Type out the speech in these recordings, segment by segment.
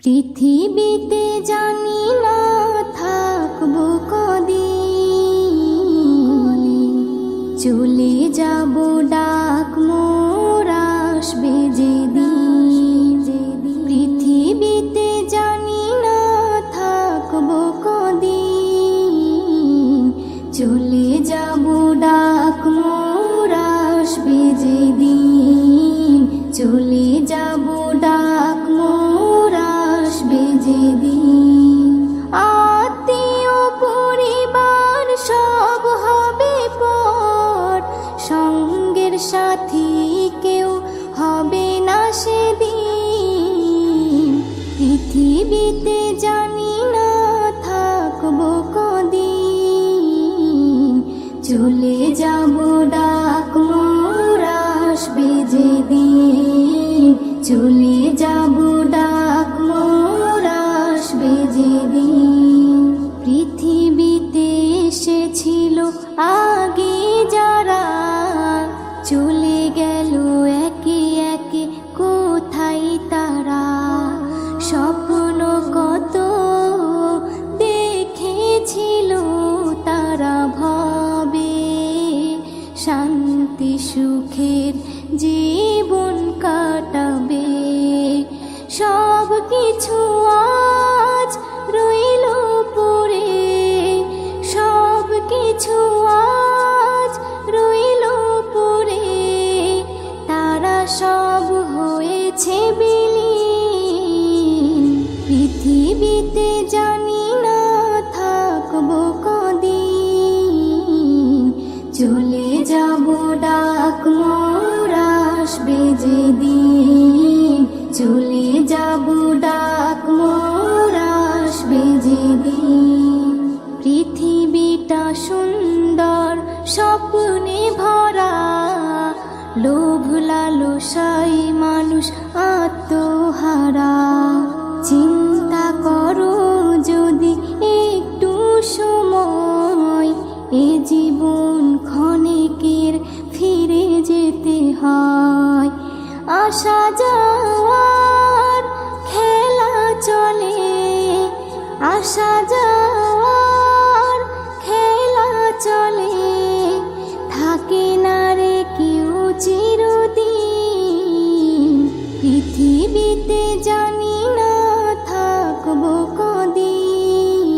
পৃথিবীতে জানি না থাকবো কদিন, চলে যাব ডাক মোর আসবে যেদিন। পৃথিবীতে জানি না থাকবো কদিন, চলে যাব ডাক মোর আসবে যেদিন। চলে যাব ডাক মোর আসবে যেদিন। আত্মীয় পরিবার সব হবে পর, সঙ্গের সাথী কেউ হবে না সেদিন। পৃথিবীতে জানি না থাকবো কদিন, চলে যাব ডাক মোর আসবে যেদিন। চলে যাব ডাক মোর আসবে যেদিন। পৃথিবীতে এসেছিল আগে যারা, চলে গেল একে একে কোথায় তারা। স্বপ্ন কত দেখেছিল তারা ভাবে, শান্তি সুখের জীবন কাটাবে। সব কিছু আজ রইল পড়ে, সব কিছু আজ রইল পড়ে। তারা সব হয়েছে বিলীন। পৃথিবীতে জানি না থাকবো কদিন, চলে যাব ডাক মোর আসবে যেদিন। চলে যাব ডাক মোর আসবে যেদিন। পৃথিবীটা সুন্দর স্বপ্নে ভরা, লোভ লালসায় মানুষ আত্মহারা। চিন্তা করো যদি একটু সময়, এ জীবন ক্ষণিকের ফিরে যেতে হয়। আসা যাওয়ার খেলা চলে, আসা যাওয়ার খেলা চলে। থাকে না রে কেউ চিরদিন। পৃথিবীতে জানি না থাকবো কদিন,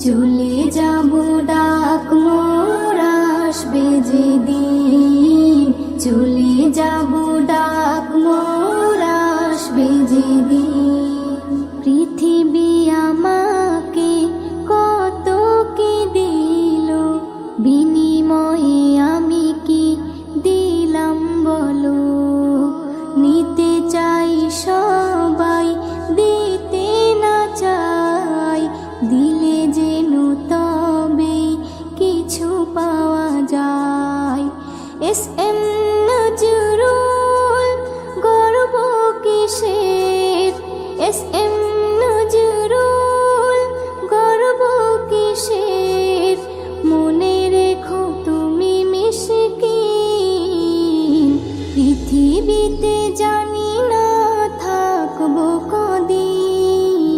চলে যাব ডাক মোর আসবে যেদিন। চলে যাব ডাক মোর আসবে যেদিন। পৃথিবী আমাকে কত কি দিল, বিনিময়ে আমি কি দিলাম বলো। নিতে চাই সবাই, দিতে না চাই, দিলে যেন তবে কিছু পাওয়া যায়। এস এম নজরুল গর্ব কিসের, এস এম নজরুল গর্ব কিসের। মনে রেখো তুমি মিসকিন। পৃথিবীতে জানি না থাকবো কদিন,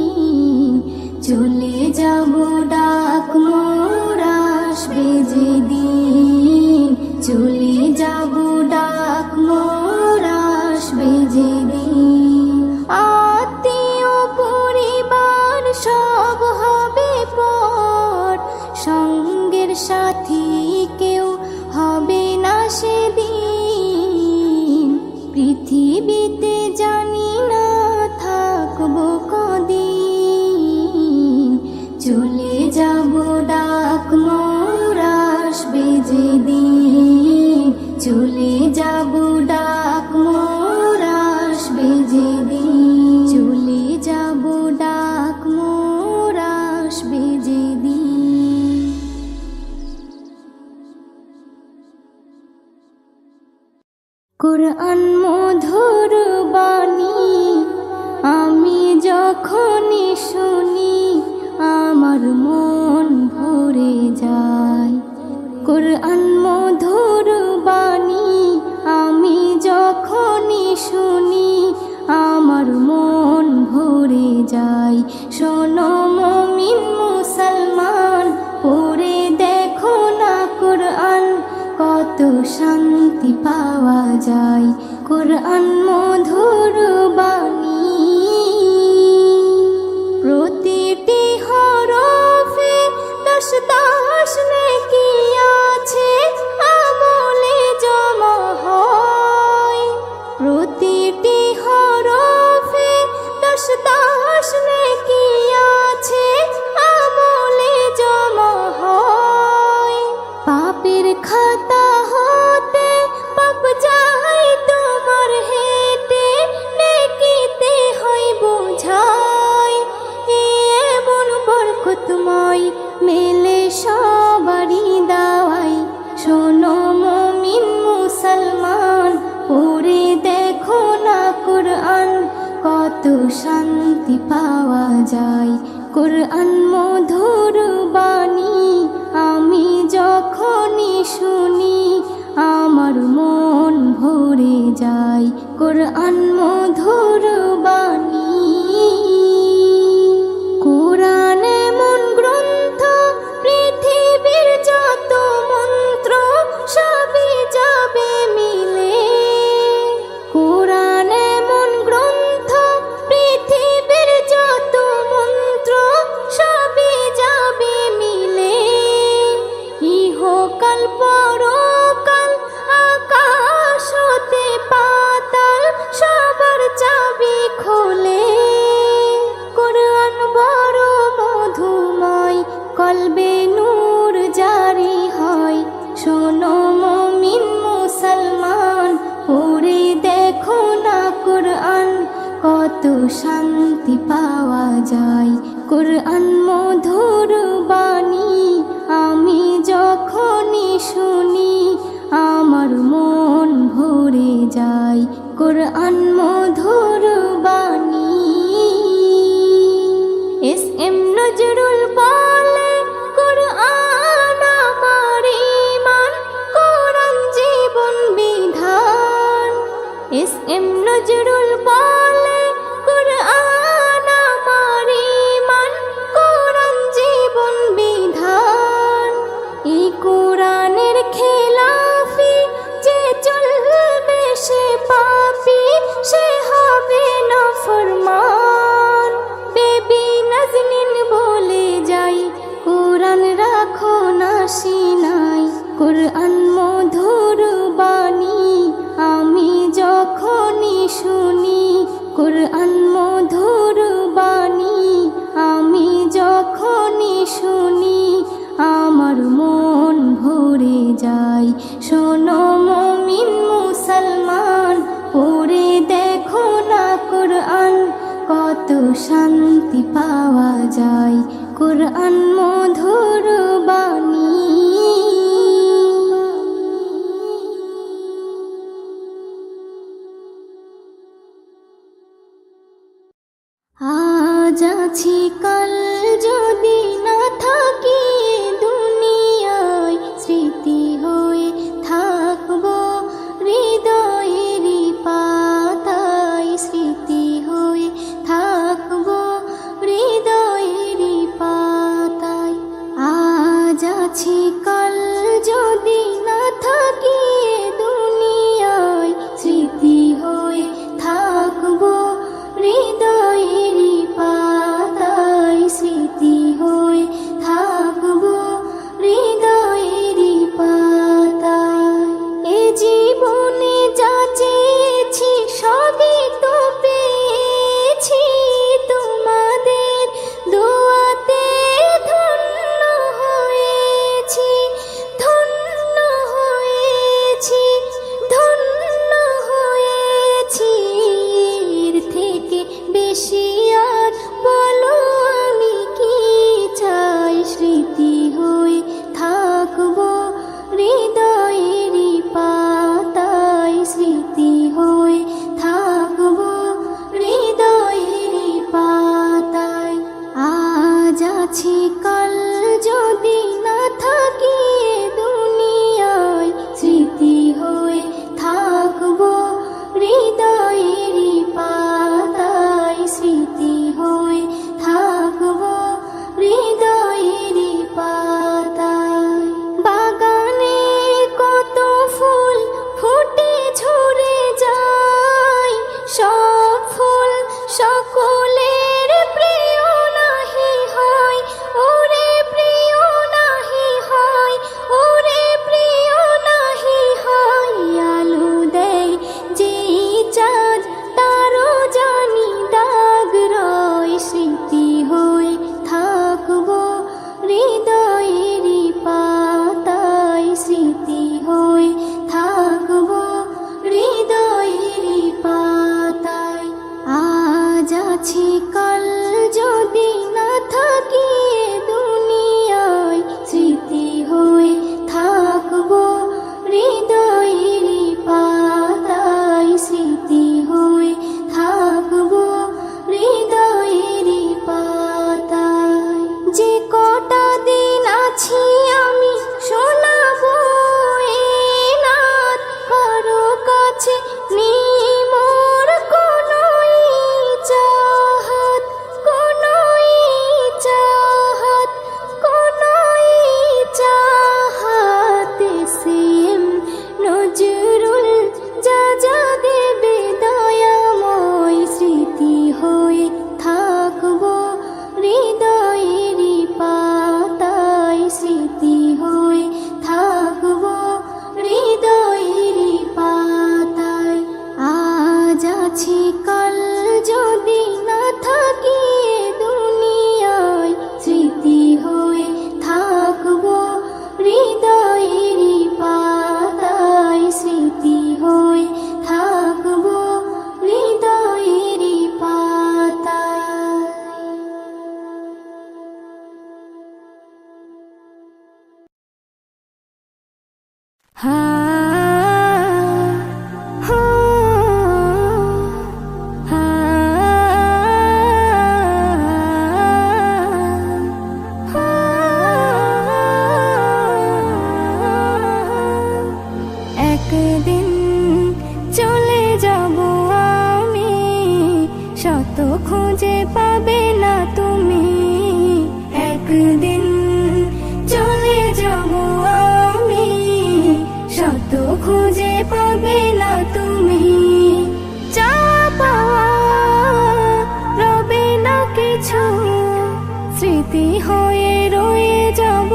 চলে যাব ডাক মোর আসবে যেদিন। চলে যাব ডাক মোর আসবে যেদিন। আত্মীয় পরিবার সব হবে পর, সঙ্গের সাথী কেউ হবে না সেদিন। পৃথিবীতে জানি না থাকবো কদিন, চলে যাব ডাক মোর আসবে যেদিন। চলে যাব ডাক মোর আসবে যেদিন। চলে যাব ডাক মোর আসবে যেদিন। কোরআন মধুর বাণী আমি যখনই শুনি, আমার মন ভরে যায়। কোরআন মধুর বাণী আমি যখনই শুনি, আমার মন ভরে যায়। শোনো মুমিন মুসলমান, পড়ে দেখো না কোরআন, কত শান্তি পাওয়া যায়। কোরআন মধুর বাণী, প্রতিটি হরফে 10 নেকি আছে, আমলে জমা হয়। প্রতিটি হরফে 10 নেকি আছে, আমলে জমা হয়। পাপের খাতা হতে পাপ যায় তোমার হেঁটে, নেকিতে হয় বোঝাই। এমন বরকতময় মেলে সবারই দাওয়াই। শোনো মুমিন মুসলমান, পড়ে দেখো না কোরআন, কত শান্তি পাওয়া যায়। কোরআন মধুর বাণী, আমি যখনই শুনি আমার মন ভরে যায়। কোরআন মধুর বাণী। কোরআন এমন গ্রন্থ, পৃথিবীর যত মন্ত্র সবই যাবে মিলে। কোরআন এমন গ্রন্থ, পৃথিবীর যত মন্ত্র সবই যাবে মিলে। ইহকাল পরকাল, আকাশ হতে পাতাল, সবার চাবি খোলে। কোরআন বড় মধুময়, কলবে নূর জারি হয়। শোনো মুমিন মুসলমান, পড়ে দেখো না কোরআন, কত শান্তি পাওয়া যায়। কোরআন মধুর বাণী, আমি যখনই শুনি আমার মন ভরে যায়। কোরআন মধুর বাণী। এস.এম. নজরুল বলে, কোরআন আমার ঈমান, কোরআন জীবন বিধান। এস.এম. নজরুল বলে, কোরআন আমার ঈমান, কোরআন জীবন বিধান। এই কোরআনের খেলাফি যে চলবে সে পাপী, সে হবে নাফরমান। বেবি নাজনীন বলে যাই, কোরআন রাখো না সিনাই। কোরআন মধুর বাণী, আমি যখনই শুনি কোরআন মধুর বাণী, আমি যখনই শুনি আমার মন ভরে যায়। শোনো মুমিন মুসলমান, পড়ে দেখো না কোরআন, কত শান্তি পাওয়া যায়। কোরআন মধুর বাণী। আজ আছি কাল যদি না থাকি দুনিয়ায়, স্মৃতি হয়ে থাকবো হৃদয়েরই পাতায়। স্মৃতি হয়ে থাকবো হৃদয়েরই পাতায়। আজ আছি কাল যদি না থাকি দুনিয়ায়, স্মৃতি হয়ে থাকবো হৃদয়েরই পাতায়। স্মৃতি হয়ে থাকবো হৃদয়েরই পাতায়। এ জীবনে যা চেয়েছি সবই তো পেয়েছি, তোমাদের দোয়াতে ধন্য হয়েছি। ধন্য হয়েছি, ধন্য হয়েছি। এর থেকে বেশি আর বলো আমি কি চাই। স্মৃতি হয়ে থাকবো হৃদয়েরই পাতায়। স্মৃতি হয়ে থাকবো হৃদয়েরই পাতায়। আজ আছি কাল যদি না থাকি দুনিয়ায়, স্মৃতি হয়ে থাকবো হৃদয়েরই পাতায়। স্মৃতি আছি কাল যদি না থাকি এ দুনিয়ায়, স্মৃতি হয়ে থাকবো হৃদয়েরই পাতায়, স্মৃতি হয়ে থাকবো হৃদয়েরই পাতায়। যে কটা দিন আছি আমি শোনাবো এ নাত, কারো কাছে নেই মোর কোনো চাহাত, কোনো চাহাত, কোনো চাহাত। সেম নজরুল যা যা দেবে দয়াময়, স্মৃতি হয়ে থাকবো হৃদয়েরই পাতায়, স্মৃতি হয়ে থাকবো হৃদয়েরই পাতায়। আজ আছি কাল যদি না থাকি এ দুনিয়ায়, স্মৃতি হয়ে থাকবো হৃদয়েরই পাতায়, স্মৃতি হয়ে থাকবো হৃদয়েরই পাতায়। হা হো হা হা। একদিন চলে যাব আমি, শত খুঁজে পাবে না তুমি। একদিন চলে যাব আমি, শত খুঁজে পাবে না তুমি। যা পাওয়া রবে না কিছু, স্মৃতি হয়ে রয়ে যাব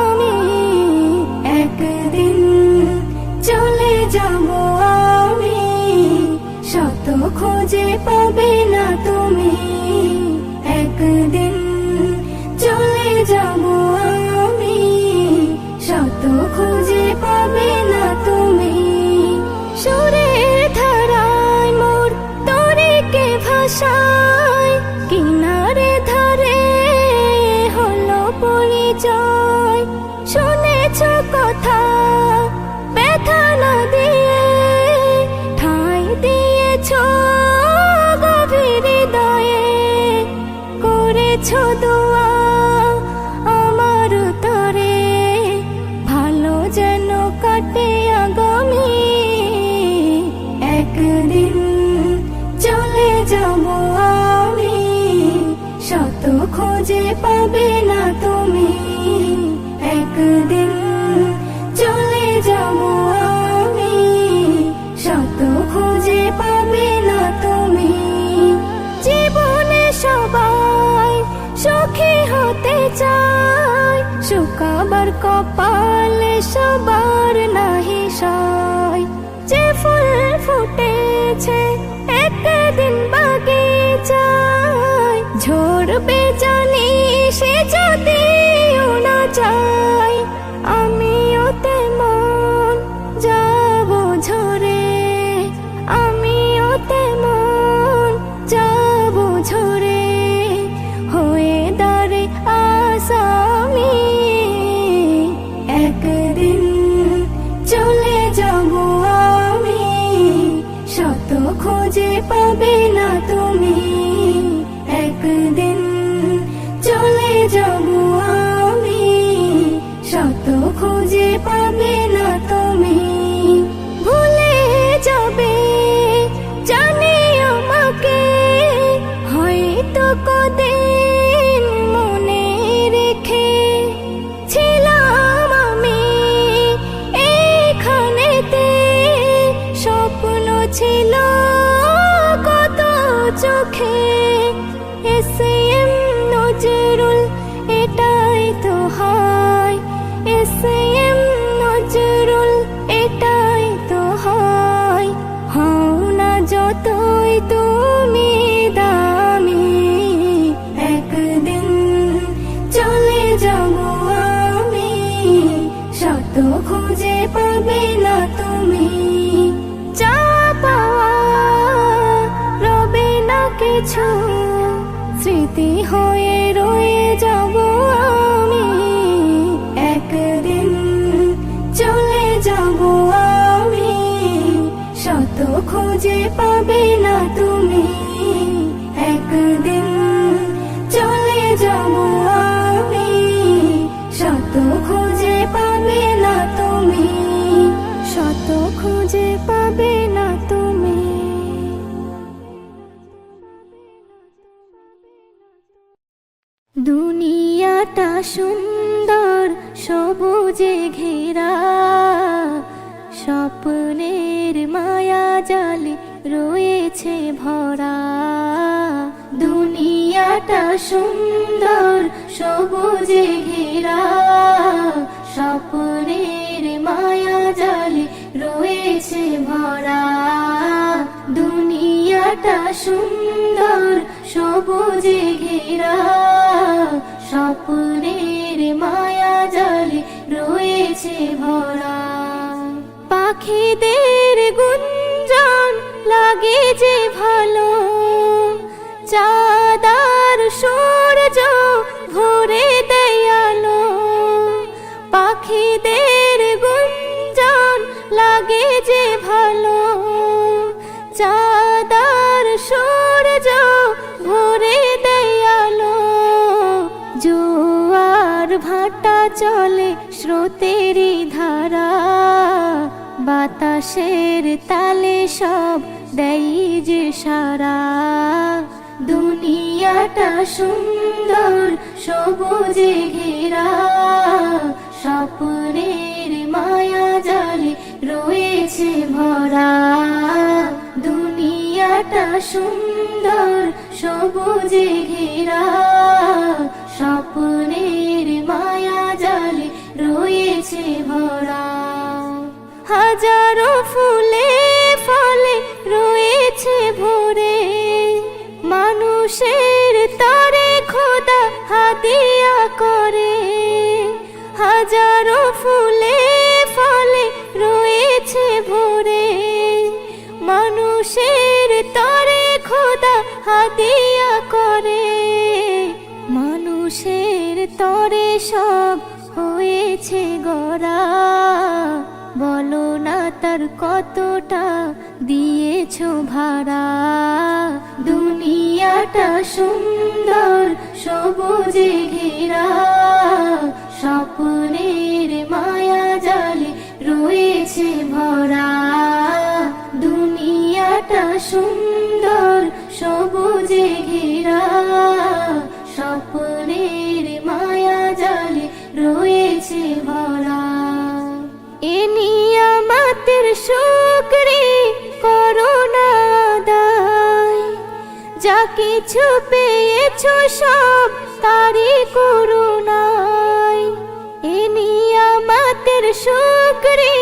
আমি। একদিন চলে যাব আমি, শত খুঁজে পাবে না তুমি। একদিন চলে যাব আমি, শত খুঁজে পাবে না তুমি। সুরের ধারায় মোর তরিকে ভাষায়, কিনারে ধারে হলো পরিচয়। শুনেছ কথা ব্যথা না দিয়ে, ঠাঁই দিয়েছ গভীর হৃদয়ে। করেছ দোয়া আমার তরে, ভালো যেন কাটে আগামী। একদিন চলে যাব আমি, শত খুঁজে পাবে না তুমি। একদিন চলে যাব আমি, শত খুঁজে পাবে না তুমি। জীবনে সবাই সুখী হতে চায়, শুকাবার কপালে সবার নাহি সয়। যে ফুল ফুটেছে একদিন বাগিচায়, ঝরবে জানি সে যদিও না চায়। আমিও তেমন যাব ঝরে, আমিও তেমন যাব ঝরে, হয়ে দাঁড়ে আসামি। একদিন চলে যাব আমি, শত খুঁজে পাবে না তুমি। একদিন চলে যাব আমি, শত খুঁজে পাবে না তুমি। ভুলে যাবে জানি আমাকে, হয়তো কদিন মনে রেখে। ছিলাম আমি এইখানেতে, স্বপ্ন ছিল কত চোখে। এসএম নজরুল এটাই তো হয়, এসএম নজরুল এটাই তো হয়। হও না যতই তুমি দামি, একদিন চলে যাব আমি, শত খুঁজে পাবে না তুমি। যা পাওয়া রবে না কিছু, কিছু স্মৃতি হয়ে রয়ে যাব আমি, একদিন চলে যাব আমি, শত খুঁজে পাবে না তুমি, একদিন চলে যাব আমি, শত খুঁজে পাবে না তুমি, শত খুঁজে পাবে না তুমি। দুনিয়াটা সুন্দর সবুজে ঘেরা, স্বপ্নের মায়া জালে রয়েছে ভরা। দুনিয়াটা সুন্দর সবুজে ঘেরা, স্বপ্নের মায়া জালে রয়েছে ভরা। দুনিয়াটা সুন্দর সবুজে ঘেরা, স্বপ্নের মায়া জালে রয়েছে ভরা। পাখিদের গুঞ্জন লাগে যে ভালো, চাঁদার সূর্য ভরে দেয় আলো। পাখিদের গুঞ্জন লাগে যে ভালো, চাঁদার সূর্য ভরে দেয় আলো। জোয়ার ভাটা চলে স্রোতেরই ধারা, বাতাসের তালে সব দেয় যে সারা। দুনিয়াটা সুন্দর সবুজে ঘেরা, স্বপ্নের মায়া জালে রয়েছে ভরা। দুনিয়াটা সুন্দর সবুজে ঘেরা, স্বপ্নের মায়া জালে রয়েছে ভরা। হাজারো ফুলে ফলে রয়েছে ভরে, মানুষের তরে খোদা হাদিয়া করে। হাজারো ফুলে ফলে রয়েছে ভরে, মানুষের তরে খোদা হাদিয়া করে। মানুষের তরে সব হয়েছে গড়া, বলো না তার কতটা দিয়েছো ভাড়া। দুনিয়াটা সুন্দর সবুজে ঘেরা, স্বপ্নের মায়া জালে রয়েছে ভরা। দুনিয়াটা সুন্দর সবুজে ঘেরা, স্বপ্নের মায়া জালে রয়েছে ভরা। এ নিয়ামতের শুকরি করো না আদায়, যা কিছু পেয়েছো সব তারই করুণায়। এ নিয়ামতের শুকরি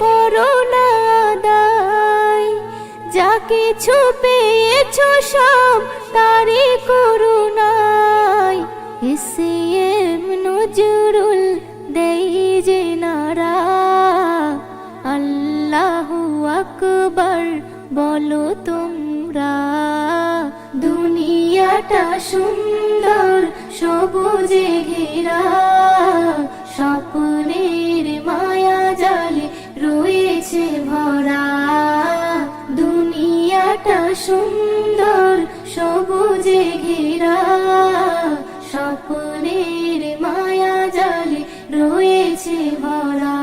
করো না আদায়, যা কিছু পেয়েছো সব তারই করুণায়। এসএম নজরুল দেই যে নারা, আল্লাহু আকবার বলো তোমরা। দুনিয়াটা সুন্দর সবুজে ঘেরা, স্বপ্নের মায়া জালে রয়েছে ভরা। দুনিয়াটা সুন্দর সবুজে ঘেরা, স্বপ্নের মায়া জালে রয়েছে ভরা।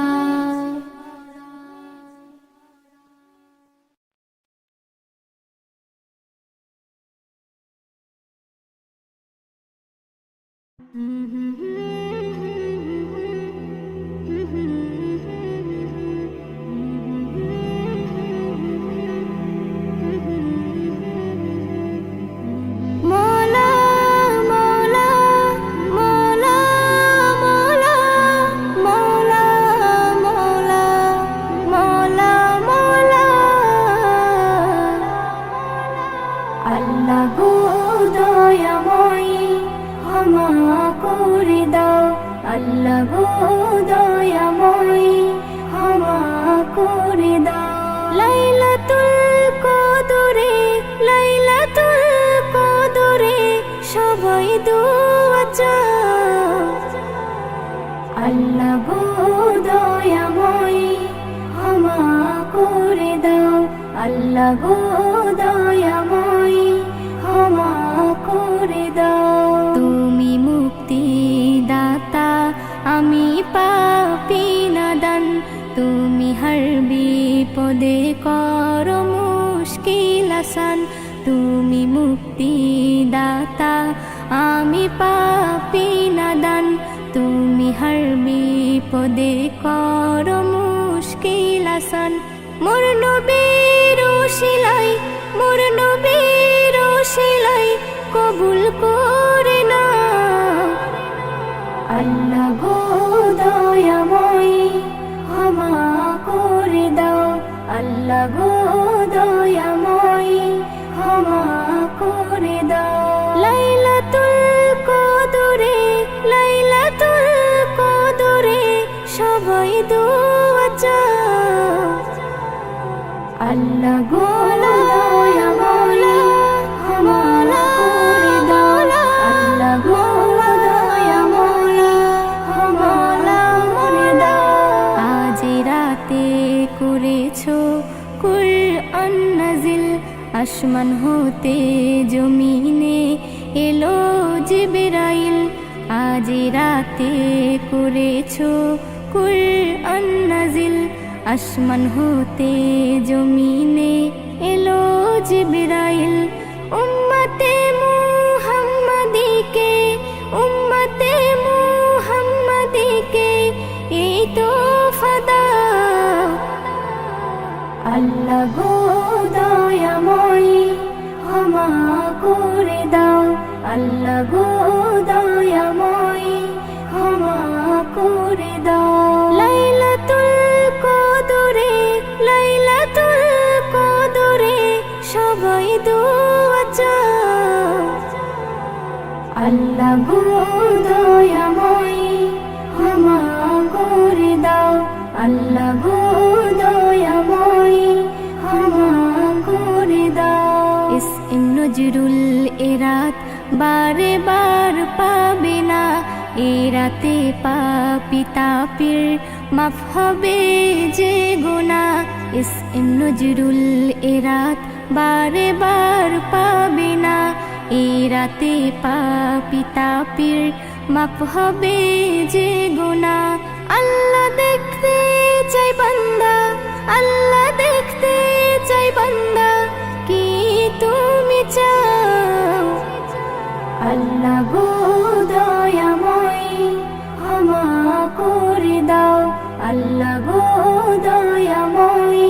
মৌলা মৌলা মৌলা মৌলা মৌলা মৌলা মৌলা মৌলা। আল্লাহ গো দয়াময়ী ক্ষমা করে দাও, আল্লাহ গো দয়াময়ী ক্ষমা করে দাও। লাইলাতুল কদরে, লাইলাতুল সবাই দোয়া চাও। আল্লাহ গো দয়াময় ক্ষমা করে দাও, আল্লাহ গো দয়াময় ক্ষমা করে দাও। তুমি মুক্তি দাতা, আমি পাপী নাদান, তুমি হর বিপদে করো মুশকিল আসান। তুমি মুক্তি দাতা, আমি পাপী নাদান, তুমি হর বিপদে করো মুশকিল আসান। মোর নবীর ওসিলাই, মোর নবীর ওসিলাই কবুল করে নাও। আল্লাহ গো দয়াময় ক্ষমা করে দাও, আল্লাহ গো দয়াময় ক্ষমা করে দাও। লাইলাতুল কদরে, লাইলাতুল কদরে সবাই দোয়া চাও। আল্লাহ গো দয়াময় ক্ষমা করে দাও, আল্লাহ গো দয়াময় ক্ষমা করে দাও। আজ রাতে করেছো কুরআন নাজিল, আসমান হতে জমিনে এলো জিবরাইল। আজ রাতে করেছো কুরআন নাজিল, আসমান হতে জমিনে এলো জিবরাইল। উম্মতে মুহাম্মাদিকে, উম্মতে মুহাম্মাদিকে এই তোফা দাও। আল্লাহ গো দয়াময় ক্ষমা করে দাও, আল্লাহ গো দয়াময় ক্ষমা করে দাও। লাইলাতুল কদরে, লাইলাতুল কদরে সবাই দোয়া চাও। আল্লাহ গো দয়াময় ক্ষমা করে দাও, আল্লাহ গো দয়াময় ক্ষমা করে দাও। ইসম নজরুল এরাত বারে বার পাবে না, এ রাতে পাপী তাপির মাফ হবে যে গুনাহ। ইসম নজরুল এরাত বারে বার পাবে না, এ রাতে পাপী তাপির মাফ হবে যে গুনাহ। আল্লাহ দেখতে চাই বান্দা, আল্লাহ দেখতে চাই বান্দা, কি তুমি চাও। আল্লাহ গো দয়াময় ক্ষমা করে দাও, আল্লাহ গো দয়াময়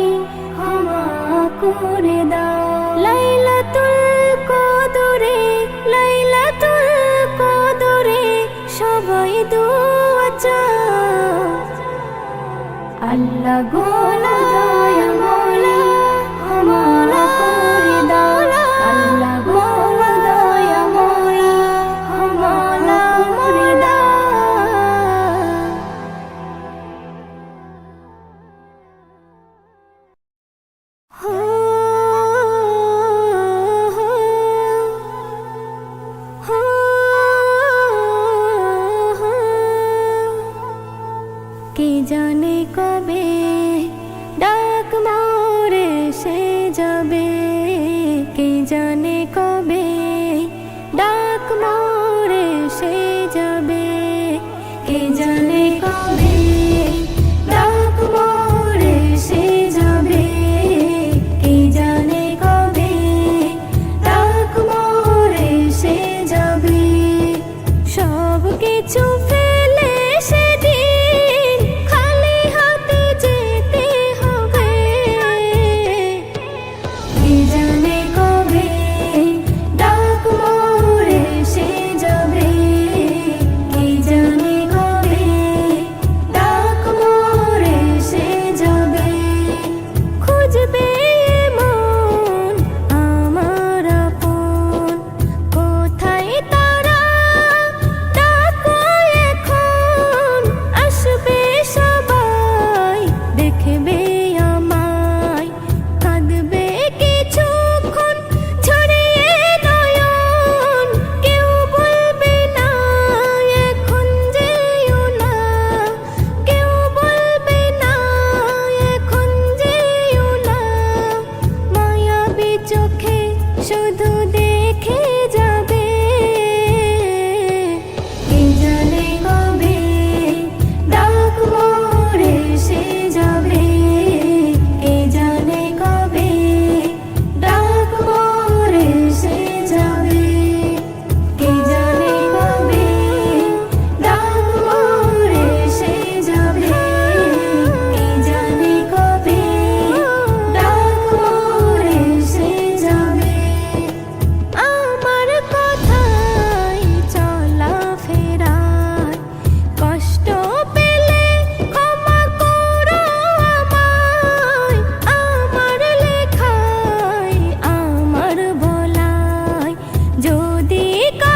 ক্ষমা করে দাও। লাইলাতুল কদরে, লাইলাতুল কদরে সবাই দোয়া চাও। আল্লাহ গো দয়াময় ক্ষমা করে দাও, আল্লাহ গো দয়াময় ক্ষমা করে দাও। কে জানে কবে ডাক মোরে সে যাবে, কে জানে কবে ডাক মোরে সে যাবে, কে জানে কবে ডাক মোরে সে যাবে, কে জানে কবে ডাক মোরে সে যাবে। সব কিছু ফেলে সেদিন খালি হাতে যেতে হবে, কে জানে কবে ডাক মোরে সে যাবে, কে জানে কবে ডাক মোরে সে যাবে। খুঁজবে মন আমার আপন, কোথায় তারা ডাকো কা